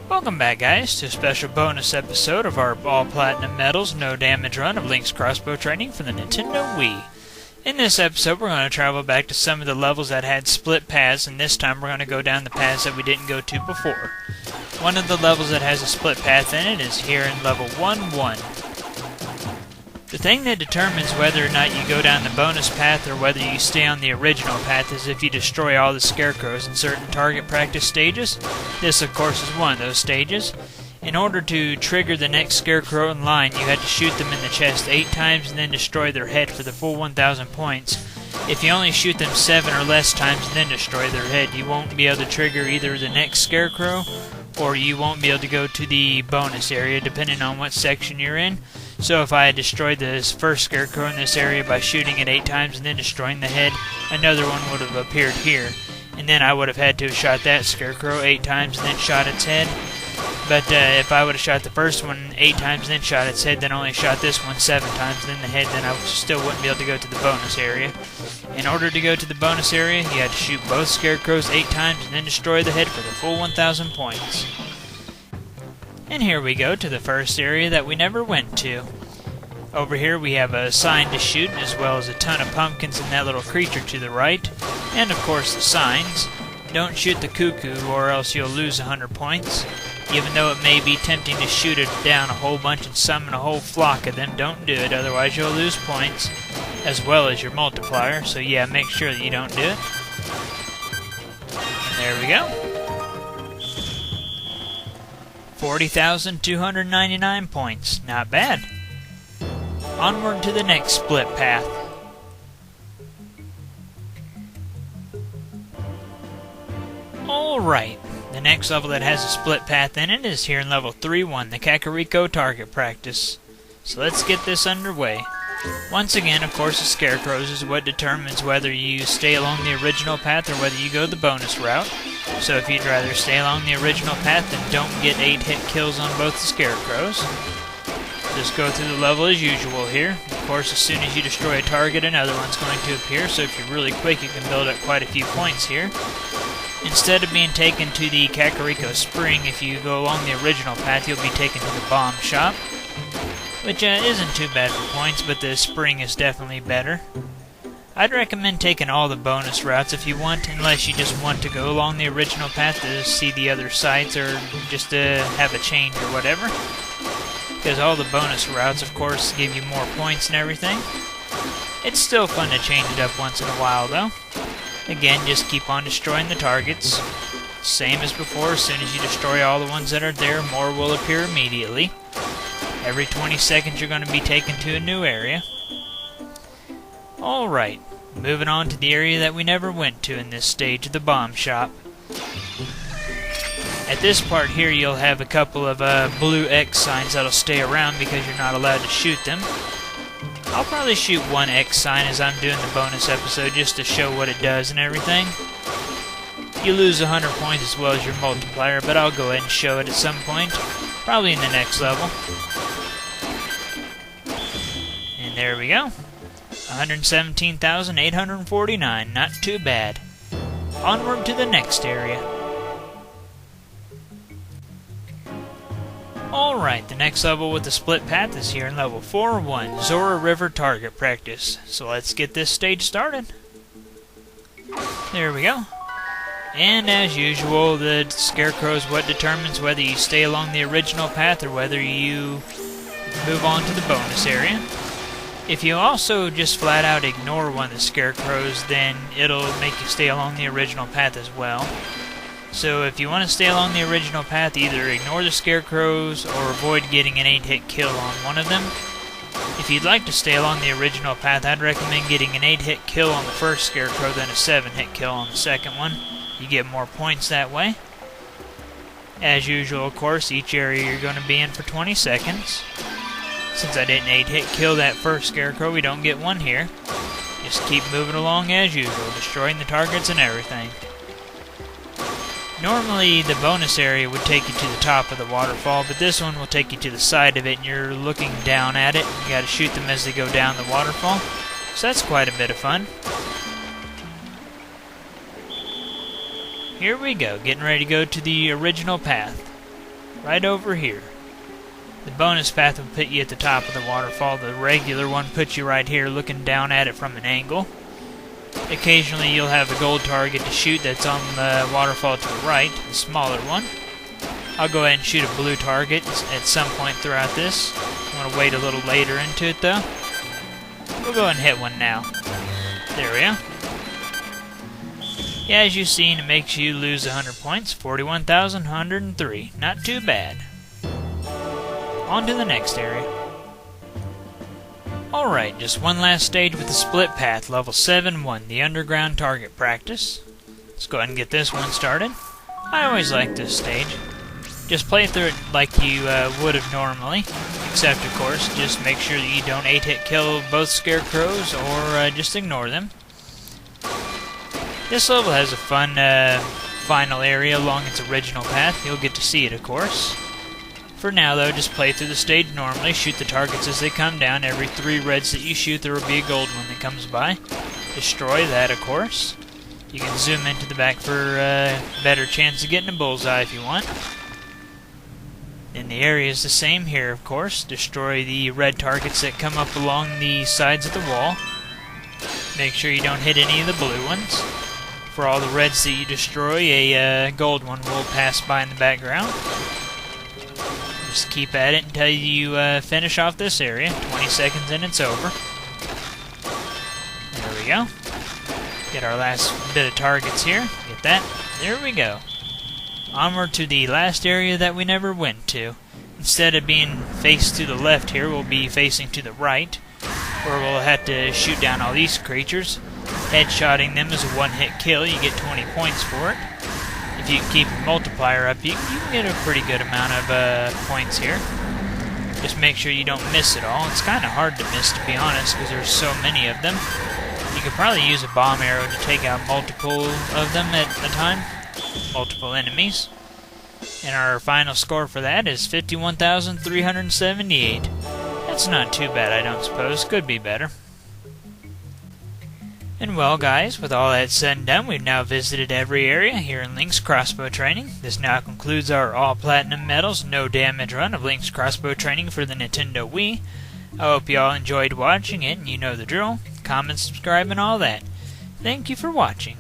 Welcome back, guys, to a special bonus episode of our All Platinum Medals No Damage run of Link's Crossbow training for the Nintendo Wii. In this episode, we're going to travel back to some of the levels that had split paths, and this time we're going to go down the paths that we didn't go to before. One of the levels that has a split path in it is here in level 1-1. The thing that determines whether or not you go down the bonus path or whether you stay on the original path is if you destroy all the scarecrows in certain target practice stages. This, of course, is one of those stages. In order to trigger the next scarecrow in line, you had to shoot them in the chest 8 times and then destroy their head for the full 1,000 points. If you only shoot them 7 or less times and then destroy their head, you won't be able to trigger either the next scarecrow or you won't be able to go to the bonus area depending on what section you're in. So if I had destroyed this first scarecrow in this area by shooting it 8 times and then destroying the head, another one would have appeared here. And then I would have had to have shot that scarecrow 8 times and then shot its head. But if I would have shot the first one 8 times and then shot its head, then only shot this one 7 times and then the head, then I still wouldn't be able to go to the bonus area. In order to go to the bonus area, you had to shoot both scarecrows 8 times and then destroy the head for the full 1,000 points. And here we go to the first area that we never went to. Over here we have a sign to shoot, as well as a ton of pumpkins and that little creature to the right. And of course the signs. Don't shoot the cuckoo or else you'll lose 100 points. Even though it may be tempting to shoot it down a whole bunch and summon a whole flock of them, don't do it, otherwise you'll lose points, as well as your multiplier. So yeah, make sure that you don't do it. There we go. 40,299 points. Not bad. Onward to the next split path. Alright, the next level that has a split path in it is here in level 3-1, the Kakariko target practice. So let's get this underway. Once again, of course, the scarecrows is what determines whether you stay along the original path or whether you go the bonus route. So if you'd rather stay along the original path, then don't get 8 hit kills on both the scarecrows. Just go through the level as usual here. Of course, as soon as you destroy a target, another one's going to appear, so if you're really quick, you can build up quite a few points here. Instead of being taken to the Kakariko Spring, if you go along the original path, you'll be taken to the Bomb Shop, which isn't too bad for points, but the Spring is definitely better. I'd recommend taking all the bonus routes if you want, unless you just want to go along the original path to see the other sites or just to have a change or whatever. Because all the bonus routes, of course, give you more points and everything. It's still fun to change it up once in a while, though. Again, just keep on destroying the targets. Same as before, as soon as you destroy all the ones that are there, more will appear immediately. Every 20 seconds you're going to be taken to a new area. Alright, moving on to the area that we never went to in this stage of the Bomb Shop. At this part here, you'll have a couple of blue X signs that'll stay around because you're not allowed to shoot them. I'll probably shoot one X sign as I'm doing the bonus episode just to show what it does and everything. You lose 100 points as well as your multiplier, but I'll go ahead and show it at some point, probably in the next level. And there we go. 117,849, not too bad. Onward to the next area. Alright, the next level with the split path is here in level 4-1, Zora River target practice. So let's get this stage started. There we go. And as usual, the scarecrow is what determines whether you stay along the original path or whether you move on to the bonus area. If you also just flat out ignore one of the scarecrows, then it'll make you stay along the original path as well. So if you want to stay along the original path, either ignore the scarecrows or avoid getting an 8-hit kill on one of them. If you'd like to stay along the original path, I'd recommend getting an 8-hit kill on the first scarecrow, then a 7-hit kill on the second one. You get more points that way. As usual, of course, each area you're going to be in for 20 seconds. Since I didn't 8-hit kill that first scarecrow, we don't get one here. Just keep moving along as usual, destroying the targets and everything. Normally, the bonus area would take you to the top of the waterfall, but this one will take you to the side of it, and you're looking down at it. You gotta shoot them as they go down the waterfall. So that's quite a bit of fun. Here we go, getting ready to go to the original path. right over here. The bonus path will put you at the top of the waterfall. The regular one puts you right here looking down at it from an angle. Occasionally you'll have a gold target to shoot that's on the waterfall to the right, the smaller one. I'll go ahead and shoot a blue target at some point throughout this. I want to wait a little later into it though. We'll go ahead and hit one now. There we go. Yeah, as you've seen, it makes you lose 100 points, 41,103. Not too bad. On to the next area. Alright, just one last stage with the split path, level 7-1, the underground target practice. Let's go ahead and get this one started. I always like this stage. Just play through it like you would have normally, except of course, just make sure that you don't 8-hit kill both scarecrows or just ignore them. This level has a fun final area along its original path. You'll get to see it, of course. For now, though, just play through the stage normally. Shoot the targets as they come down. Every 3 reds that you shoot, there will be a gold one that comes by. Destroy that, of course. You can zoom into the back for a better chance of getting a bullseye if you want. And the area is the same here, of course. Destroy the red targets that come up along the sides of the wall. Make sure you don't hit any of the blue ones. For all the reds that you destroy, a gold one will pass by in the background. Just keep at it until you finish off this area. 20 seconds and it's over. There we go. Get our last bit of targets here. Get that. There we go. Onward to the last area that we never went to. Instead of being faced to the left here, we'll be facing to the right, where we'll have to shoot down all these creatures. Headshotting them is a one-hit kill. You get 20 points for it. If you keep your multiplier up, you can get a pretty good amount of points here. Just make sure you don't miss it all. It's kind of hard to miss, to be honest, because there's so many of them. You could probably use a bomb arrow to take out multiple of them at a time. Multiple enemies. And our final score for that is 51,378. That's not too bad, I don't suppose. Could be better. And well, guys, with all that said and done, we've now visited every area here in Link's Crossbow Training. This now concludes our all-platinum medals, no damage run of Link's Crossbow Training for the Nintendo Wii. I hope you all enjoyed watching it, and you know the drill. Comment, subscribe, and all that. Thank you for watching.